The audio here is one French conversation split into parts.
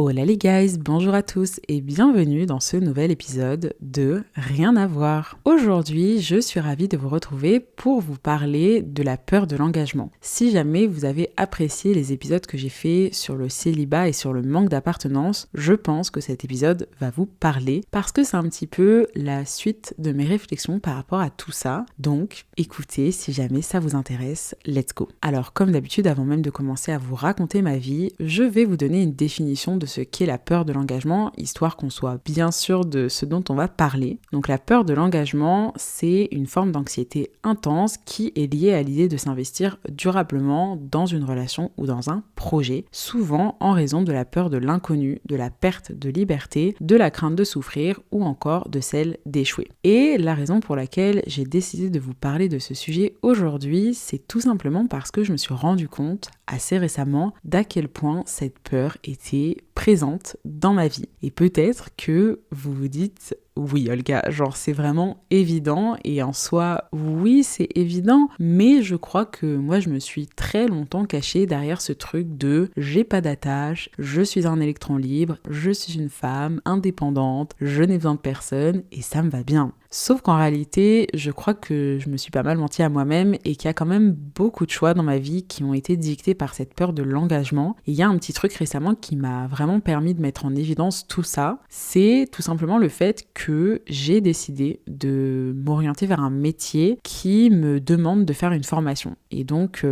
Hola les guys, bonjour à tous et bienvenue dans ce nouvel épisode de Rien à voir. Aujourd'hui, je suis ravie de vous retrouver pour vous parler de la peur de l'engagement. Si jamais vous avez apprécié les épisodes que j'ai faits sur le célibat et sur le manque d'appartenance, je pense que cet épisode va vous parler parce que c'est un petit peu la suite de mes réflexions par rapport à tout ça. Donc, écoutez, si jamais ça vous intéresse, let's go. Alors, comme d'habitude, avant même de commencer à vous raconter ma vie, je vais vous donner une définition de ce qu'est la peur de l'engagement, histoire qu'on soit bien sûr de ce dont on va parler. Donc la peur de l'engagement, c'est une forme d'anxiété intense qui est liée à l'idée de s'investir durablement dans une relation ou dans un projet, souvent en raison de la peur de l'inconnu, de la perte de liberté, de la crainte de souffrir ou encore de celle d'échouer. Et la raison pour laquelle j'ai décidé de vous parler de ce sujet aujourd'hui, c'est tout simplement parce que je me suis rendu compte assez récemment d'à quel point cette peur était présente dans ma vie. Et peut-être que vous vous dites oui Olga, genre c'est vraiment évident et en soi oui c'est évident, mais je crois que moi je me suis très longtemps cachée derrière ce truc de j'ai pas d'attache, je suis un électron libre, je suis une femme indépendante, je n'ai besoin de personne et ça me va bien. Sauf qu'en réalité, je crois que je me suis pas mal menti à moi-même et qu'il y a quand même beaucoup de choix dans ma vie qui ont été dictés par cette peur de l'engagement. Et il y a un petit truc récemment qui m'a vraiment permis de mettre en évidence tout ça. C'est tout simplement le fait que j'ai décidé de m'orienter vers un métier qui me demande de faire une formation. Et donc,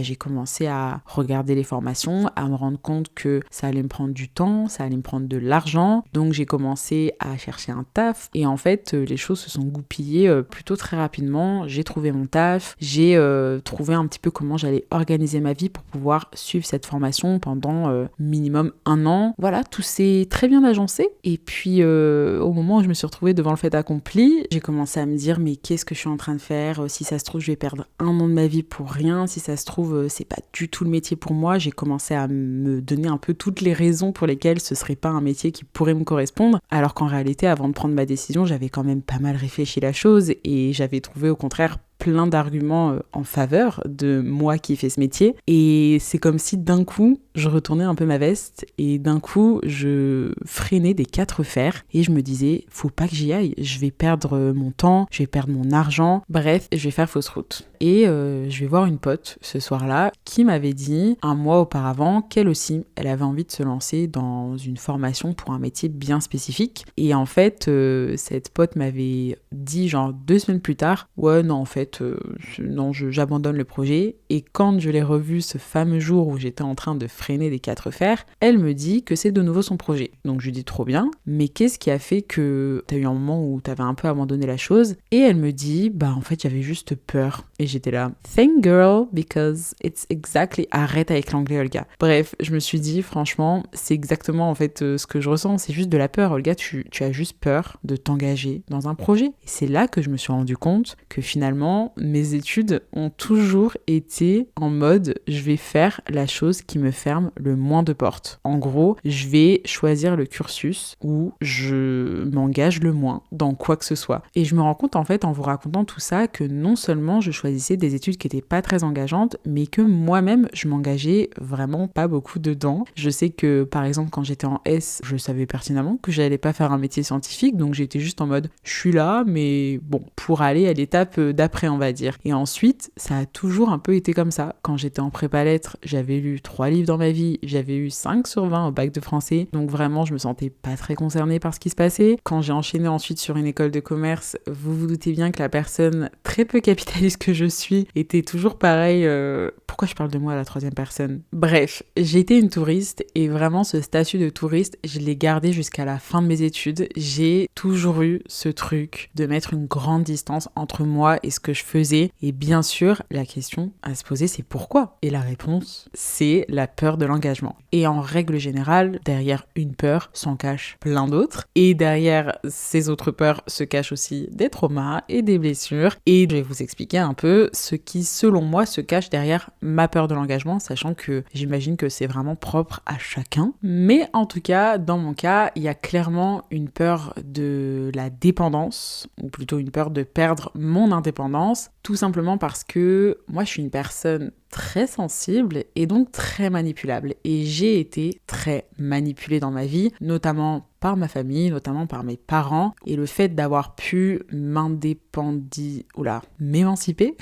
j'ai commencé à regarder les formations, à me rendre compte que ça allait me prendre du temps, ça allait me prendre de l'argent. Donc, j'ai commencé à chercher un taf. Et en fait, les choses se sont goupillées plutôt très rapidement. J'ai trouvé mon taf, j'ai trouvé un petit peu comment j'allais organiser ma vie pour pouvoir suivre cette formation pendant minimum 1 an. Voilà, tout s'est très bien agencé. Et puis, au moment où je me suis retrouvée devant le fait accompli, j'ai commencé à me dire mais qu'est-ce que je suis en train de faire ? Si ça se trouve, je vais perdre 1 an de ma vie pour rien. Si ça se trouve, c'est pas du tout le métier pour moi. J'ai commencé à me donner un peu toutes les raisons pour lesquelles ce serait pas un métier qui pourrait me correspondre. Alors qu'en réalité, avant de prendre ma décision, j'avais quand même pas mal réfléchi la chose et j'avais trouvé au contraire plein d'arguments en faveur de moi qui fais ce métier. Et c'est comme si d'un coup, je retournais un peu ma veste et d'un coup, je freinais des 4 fers et je me disais, faut pas que j'y aille, je vais perdre mon temps, je vais perdre mon argent, bref, je vais faire fausse route. Et je vais voir une pote ce soir-là qui m'avait dit 1 mois auparavant qu'elle aussi, elle avait envie de se lancer dans une formation pour un métier bien spécifique. Et en fait, cette pote m'avait dit genre 2 semaines plus tard, ouais non en fait, j'abandonne le projet. Et quand je l'ai revu ce fameux jour où j'étais en train de freiner des 4 fers, elle me dit que c'est de nouveau son projet. Donc je lui dis trop bien, mais qu'est-ce qui a fait que t'as eu un moment où t'avais un peu abandonné la chose? Et elle me dit, en fait j'avais juste peur. Et j'étais là, thank girl, because it's exactly... Arrête avec l'anglais Olga. Bref, je me suis dit franchement, c'est exactement en fait ce que je ressens, c'est juste de la peur. Olga, tu as juste peur de t'engager dans un projet. Et c'est là que je me suis rendu compte que finalement, mes études ont toujours été en mode je vais faire la chose qui me ferme le moins de portes. En gros, je vais choisir le cursus où je m'engage le moins dans quoi que ce soit. Et je me rends compte en fait en vous racontant tout ça que non seulement je choisissais des études qui n'étaient pas très engageantes, mais que moi-même je m'engageais vraiment pas beaucoup dedans. Je sais que par exemple quand j'étais en S, je savais pertinemment que j'allais pas faire un métier scientifique, donc j'étais juste en mode je suis là, mais bon, pour aller à l'étape d'après on va dire. Et ensuite, ça a toujours un peu été comme ça. Quand j'étais en prépa lettres, j'avais lu 3 livres dans ma vie, j'avais eu 5/20 au bac de français, donc vraiment je me sentais pas très concernée par ce qui se passait. Quand j'ai enchaîné ensuite sur une école de commerce, vous vous doutez bien que la personne très peu capitaliste que je suis était toujours pareil. Pourquoi je parle de moi à la 3e personne ? Bref, j'étais une touriste et vraiment ce statut de touriste, je l'ai gardé jusqu'à la fin de mes études. J'ai toujours eu ce truc de mettre une grande distance entre moi et ce que je faisais. Et bien sûr, la question à se poser, c'est pourquoi ? Et la réponse, c'est la peur de l'engagement. Et en règle générale, derrière une peur s'en cache plein d'autres. Et derrière ces autres peurs se cachent aussi des traumas et des blessures. Et je vais vous expliquer un peu ce qui, selon moi, se cache derrière ma peur de l'engagement, sachant que j'imagine que c'est vraiment propre à chacun. Mais en tout cas, dans mon cas, il y a clairement une peur de la dépendance, ou plutôt une peur de perdre mon indépendance, tout simplement parce que moi, je suis une personne très sensible et donc très manipulable. Et j'ai été très manipulée dans ma vie, notamment par ma famille, notamment par mes parents. Et le fait d'avoir pu m'émanciper,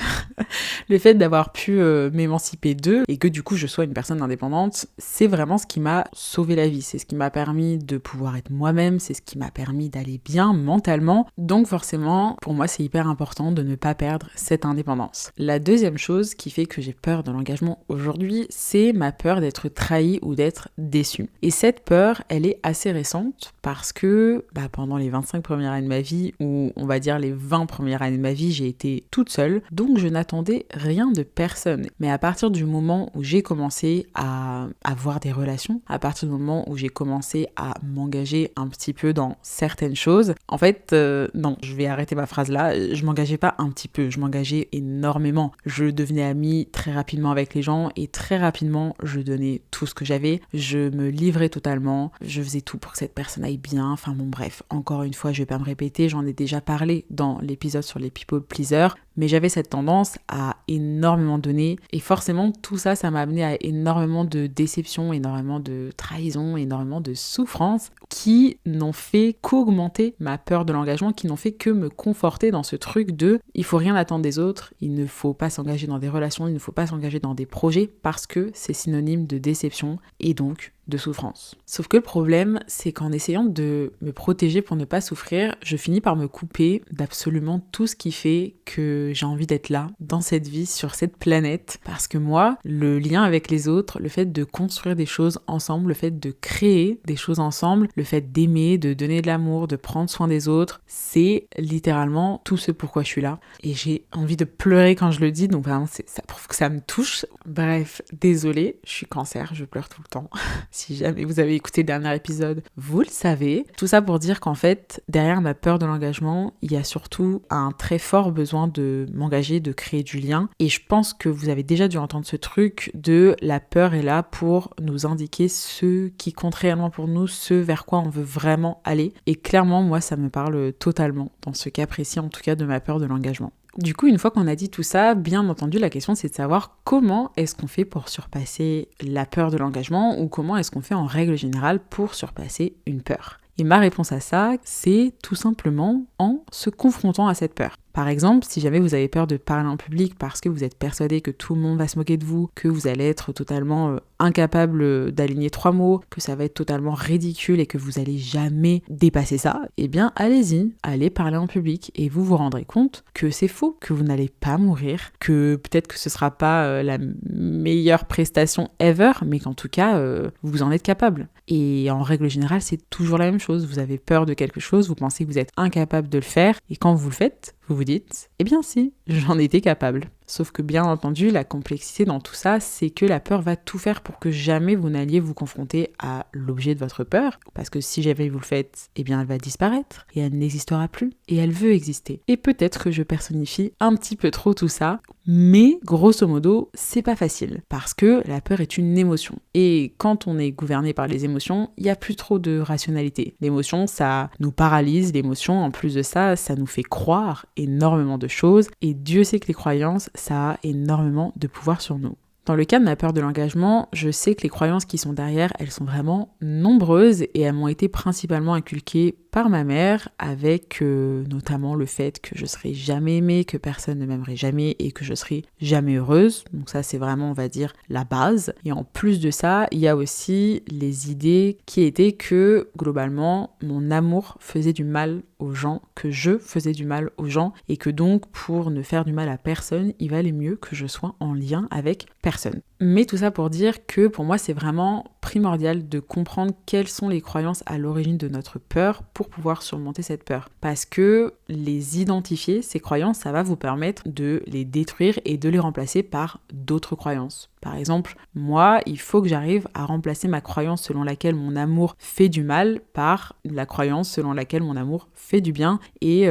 le fait d'avoir pu m'émanciper d'eux et que du coup je sois une personne indépendante, c'est vraiment ce qui m'a sauvé la vie. C'est ce qui m'a permis de pouvoir être moi-même, c'est ce qui m'a permis d'aller bien mentalement. Donc forcément, pour moi, c'est hyper important de ne pas perdre cette indépendance. La deuxième chose qui fait que j'ai peur de l'engagement aujourd'hui, c'est ma peur d'être trahie ou d'être déçue. Et cette peur, elle est assez récente parce que pendant les 25 premières années de ma vie, ou on va dire les 20 premières années de ma vie, j'ai été toute seule, donc je n'attendais rien de personne. Mais à partir du moment où j'ai commencé à avoir des relations, à partir du moment où j'ai commencé à m'engager un petit peu dans certaines choses, en fait, non, je vais arrêter ma phrase là, je m'engageais pas un petit peu, je m'engageais énormément. Je devenais amie très rapidement avec les gens et très rapidement, je donnais tout ce que j'avais, je me livrais totalement, je faisais tout pour que cette personne aille bien, enfin bon bref, encore une fois je vais pas me répéter, j'en ai déjà parlé dans l'épisode sur les people pleasers, mais j'avais cette tendance à énormément donner et forcément tout ça, ça m'a amené à énormément de déceptions, énormément de trahisons, énormément de souffrances qui n'ont fait qu'augmenter ma peur de l'engagement, qui n'ont fait que me conforter dans ce truc de il faut rien attendre des autres, il ne faut pas s'engager dans des relations, il ne faut pas s'engager dans des projets parce que c'est synonyme de déception et donc de souffrance. Sauf que le problème, c'est qu'en essayant de me protéger pour ne pas souffrir, je finis par me couper d'absolument tout ce qui fait que j'ai envie d'être là, dans cette vie, sur cette planète. Parce que moi, le lien avec les autres, le fait de construire des choses ensemble, le fait de créer des choses ensemble, le fait d'aimer, de donner de l'amour, de prendre soin des autres, c'est littéralement tout ce pourquoi je suis là. Et j'ai envie de pleurer quand je le dis, donc vraiment, ça prouve que ça me touche. Bref, désolée, je suis cancer, je pleure tout le temps. Si jamais vous avez écouté le dernier épisode, vous le savez. Tout ça pour dire qu'en fait, derrière ma peur de l'engagement, il y a surtout un très fort besoin de m'engager, de créer du lien. Et je pense que vous avez déjà dû entendre ce truc de la peur est là pour nous indiquer ce qui compte réellement pour nous, ce vers quoi on veut vraiment aller. Et clairement, moi, ça me parle totalement, dans ce cas précis en tout cas, de ma peur de l'engagement. Du coup, une fois qu'on a dit tout ça, bien entendu, la question c'est de savoir comment est-ce qu'on fait pour surpasser la peur de l'engagement ou comment est-ce qu'on fait en règle générale pour surpasser une peur. Et ma réponse à ça, c'est tout simplement en se confrontant à cette peur. Par exemple, si jamais vous avez peur de parler en public parce que vous êtes persuadé que tout le monde va se moquer de vous, que vous allez être totalement incapable d'aligner 3 mots, que ça va être totalement ridicule et que vous allez jamais dépasser ça, eh bien allez-y, allez parler en public et vous vous rendrez compte que c'est faux, que vous n'allez pas mourir, que peut-être que ce sera pas la meilleure prestation ever, mais qu'en tout cas, vous en êtes capable. Et en règle générale, c'est toujours la même chose. Vous avez peur de quelque chose, vous pensez que vous êtes incapable de le faire, et quand vous le faites, vous vous dites, eh bien si, j'en étais capable. Sauf que bien entendu, la complexité dans tout ça, c'est que la peur va tout faire pour que jamais vous n'alliez vous confronter à l'objet de votre peur. Parce que si jamais vous le faites, eh bien elle va disparaître et elle n'existera plus. Et elle veut exister. Et peut-être que je personnifie un petit peu trop tout ça, mais grosso modo, c'est pas facile. Parce que la peur est une émotion. Et quand on est gouverné par les émotions, il n'y a plus trop de rationalité. L'émotion, ça nous paralyse. L'émotion, en plus de ça, ça nous fait croire énormément de choses. Et Dieu sait que les croyances, ça a énormément de pouvoir sur nous. Dans le cas de ma peur de l'engagement, je sais que les croyances qui sont derrière, elles sont vraiment nombreuses et elles m'ont été principalement inculquées par ma mère avec notamment le fait que je serai jamais aimée, que personne ne m'aimerait jamais et que je serai jamais heureuse. Donc ça, c'est vraiment, on va dire, la base. Et en plus de ça, il y a aussi les idées qui étaient que, globalement, mon amour faisait du mal aux gens, que je faisais du mal aux gens et que donc, pour ne faire du mal à personne, il valait mieux que je sois en lien avec personne. Mais tout ça pour dire que pour moi, c'est vraiment primordial de comprendre quelles sont les croyances à l'origine de notre peur pour pouvoir surmonter cette peur. Parce que les identifier, ces croyances, ça va vous permettre de les détruire et de les remplacer par d'autres croyances. Par exemple, moi, il faut que j'arrive à remplacer ma croyance selon laquelle mon amour fait du mal par la croyance selon laquelle mon amour fait du bien et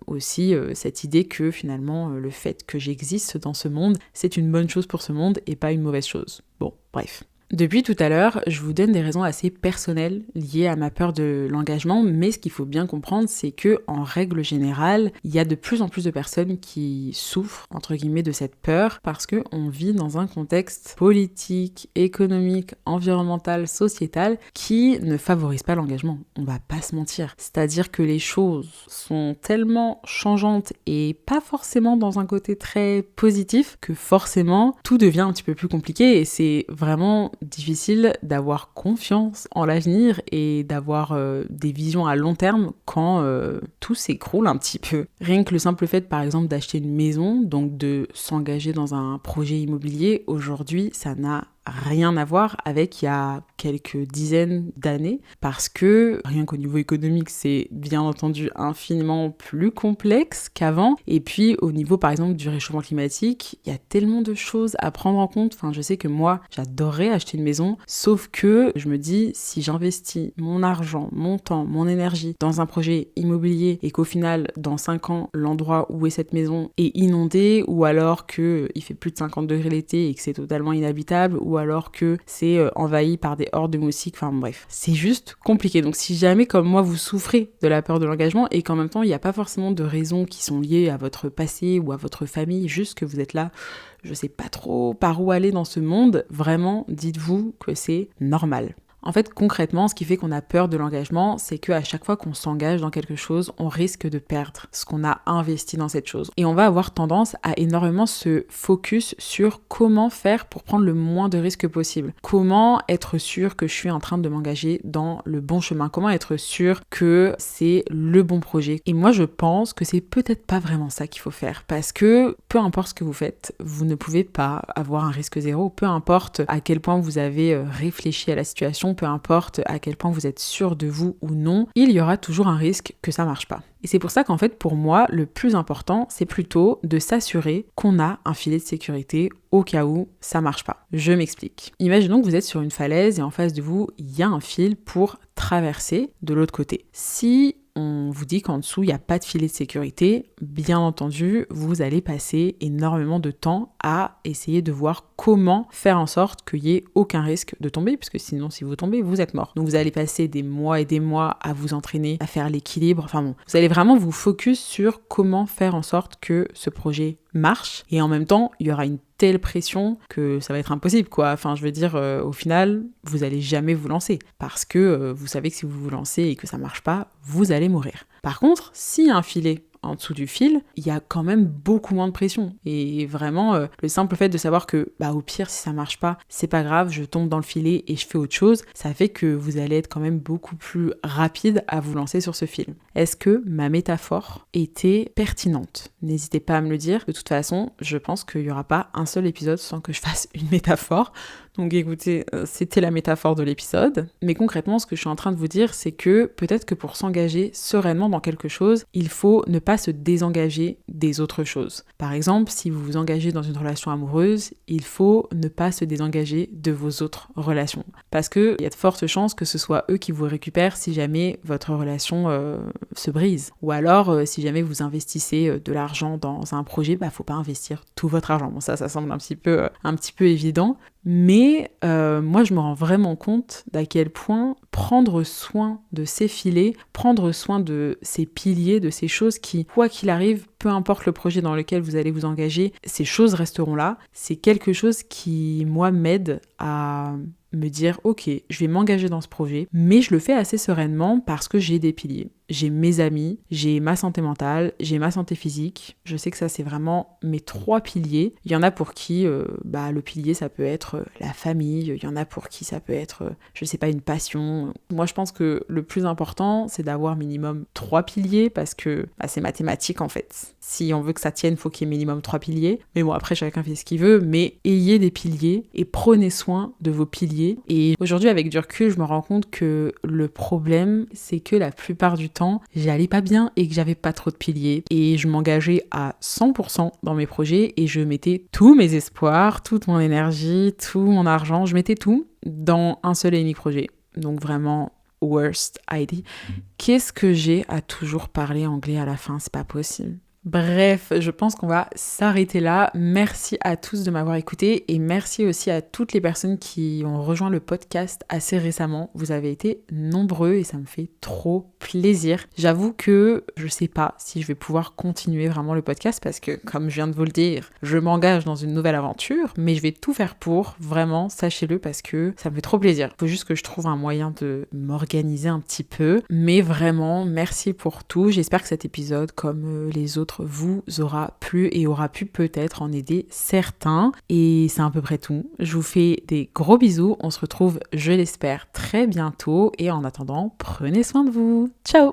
aussi cette idée que finalement le fait que j'existe dans ce monde, c'est une bonne chose pour ce monde et pas une mauvaise chose. Bon, bref. Depuis tout à l'heure, je vous donne des raisons assez personnelles liées à ma peur de l'engagement, mais ce qu'il faut bien comprendre, c'est que en règle générale, il y a de plus en plus de personnes qui souffrent, entre guillemets, de cette peur parce qu'on vit dans un contexte politique, économique, environnemental, sociétal qui ne favorise pas l'engagement. On va pas se mentir. C'est-à-dire que les choses sont tellement changeantes et pas forcément dans un côté très positif que forcément tout devient un petit peu plus compliqué et c'est vraiment difficile d'avoir confiance en l'avenir et d'avoir des visions à long terme quand tout s'écroule un petit peu. Rien que le simple fait par exemple d'acheter une maison, donc de s'engager dans un projet immobilier, aujourd'hui ça n'a rien à voir avec il y a quelques dizaines d'années parce que rien qu'au niveau économique c'est bien entendu infiniment plus complexe qu'avant et puis au niveau par exemple du réchauffement climatique il y a tellement de choses à prendre en compte. Enfin je sais que moi j'adorerais acheter une maison sauf que je me dis si j'investis mon argent, mon temps, mon énergie dans un projet immobilier et qu'au final dans 5 ans l'endroit où est cette maison est inondé ou alors que il fait plus de 50 degrés l'été et que c'est totalement inhabitable ou alors que c'est envahi par des hordes de moustiques, enfin bref, c'est juste compliqué. Donc si jamais comme moi vous souffrez de la peur de l'engagement et qu'en même temps il n'y a pas forcément de raisons qui sont liées à votre passé ou à votre famille, juste que vous êtes là, je sais pas trop par où aller dans ce monde, vraiment dites-vous que c'est normal. En fait, concrètement, ce qui fait qu'on a peur de l'engagement, c'est qu'à chaque fois qu'on s'engage dans quelque chose, on risque de perdre ce qu'on a investi dans cette chose. Et on va avoir tendance à énormément se focus sur comment faire pour prendre le moins de risques possible. Comment être sûr que je suis en train de m'engager dans le bon chemin. Comment être sûr que c'est le bon projet. Et moi, je pense que c'est peut-être pas vraiment ça qu'il faut faire. Parce que peu importe ce que vous faites, vous ne pouvez pas avoir un risque zéro. Peu importe à quel point vous avez réfléchi à la situation, peu importe à quel point vous êtes sûr de vous ou non, il y aura toujours un risque que ça marche pas. Et c'est pour ça qu'en fait, pour moi, le plus important, c'est plutôt de s'assurer qu'on a un filet de sécurité au cas où ça marche pas. Je m'explique. Imaginons que vous êtes sur une falaise et en face de vous, il y a un fil pour traverser de l'autre côté. Si on vous dit qu'en dessous, il n'y a pas de filet de sécurité, bien entendu, vous allez passer énormément de temps à essayer de voir comment faire en sorte qu'il n'y ait aucun risque de tomber, puisque sinon, si vous tombez, vous êtes mort. Donc, vous allez passer des mois et des mois à vous entraîner, à faire l'équilibre. Enfin bon, vous allez vraiment vous focus sur comment faire en sorte que ce projet marche. Et en même temps, il y aura une telle pression que ça va être impossible, quoi. Enfin, je veux dire, au final, vous allez jamais vous lancer. Parce que vous savez que si vous vous lancez et que ça marche pas, vous allez mourir. Par contre, s'il y a un filet en dessous du fil, il y a quand même beaucoup moins de pression. Et vraiment, le simple fait de savoir que, au pire, si ça marche pas, c'est pas grave, je tombe dans le filet et je fais autre chose, ça fait que vous allez être quand même beaucoup plus rapide à vous lancer sur ce fil. Est-ce que ma métaphore était pertinente ? N'hésitez pas à me le dire. De toute façon, je pense qu'il y aura pas un seul épisode sans que je fasse une métaphore. Donc écoutez, c'était la métaphore de l'épisode. Mais concrètement, ce que je suis en train de vous dire, c'est que peut-être que pour s'engager sereinement dans quelque chose, il faut ne pas se désengager des autres choses. Par exemple, si vous vous engagez dans une relation amoureuse, il faut ne pas se désengager de vos autres relations. Parce qu'il y a de fortes chances que ce soit eux qui vous récupèrent si jamais votre relation se brise. Ou alors, si jamais vous investissez de l'argent dans un projet, faut pas investir tout votre argent. Bon, ça semble un petit peu évident. Mais moi, je me rends vraiment compte d'à quel point prendre soin de ces filets, prendre soin de ces piliers, de ces choses qui, quoi qu'il arrive, peu importe le projet dans lequel vous allez vous engager, ces choses resteront là. C'est quelque chose qui, moi, m'aide à me dire, ok, je vais m'engager dans ce projet, mais je le fais assez sereinement parce que j'ai des piliers. J'ai mes amis, j'ai ma santé mentale, j'ai ma santé physique. Je sais que ça, c'est vraiment mes 3 piliers. Il y en a pour qui, le pilier, ça peut être la famille. Il y en a pour qui ça peut être, une passion. Moi, je pense que le plus important, c'est d'avoir minimum 3 piliers parce que c'est mathématique, en fait. Si on veut que ça tienne, il faut qu'il y ait minimum 3 piliers. Mais bon, après, chacun fait ce qu'il veut. Mais ayez des piliers et prenez soin de vos piliers. Et aujourd'hui, avec du recul, je me rends compte que le problème, c'est que la plupart du temps, j'allais pas bien et que j'avais pas trop de piliers. Et je m'engageais à 100% dans mes projets et je mettais tous mes espoirs, toute mon énergie, tout mon argent, je mettais tout dans un seul et unique projet. Donc vraiment, worst idea. Qu'est-ce que j'ai à toujours parler anglais à la fin ? C'est pas possible. Bref, je pense qu'on va s'arrêter là. Merci à tous de m'avoir écouté et merci aussi à toutes les personnes qui ont rejoint le podcast assez récemment. Vous avez été nombreux et ça me fait trop plaisir. J'avoue que je sais pas si je vais pouvoir continuer vraiment le podcast parce que, comme je viens de vous le dire, je m'engage dans une nouvelle aventure, mais je vais tout faire pour, vraiment, sachez-le, parce que ça me fait trop plaisir. Il faut juste que je trouve un moyen de m'organiser un petit peu. Mais vraiment, merci pour tout. J'espère que cet épisode, comme les autres, vous aura plu et aura pu peut-être en aider certains. Et c'est à peu près tout. Je vous fais des gros bisous. On se retrouve, je l'espère, très bientôt. Et en attendant, prenez soin de vous. Ciao!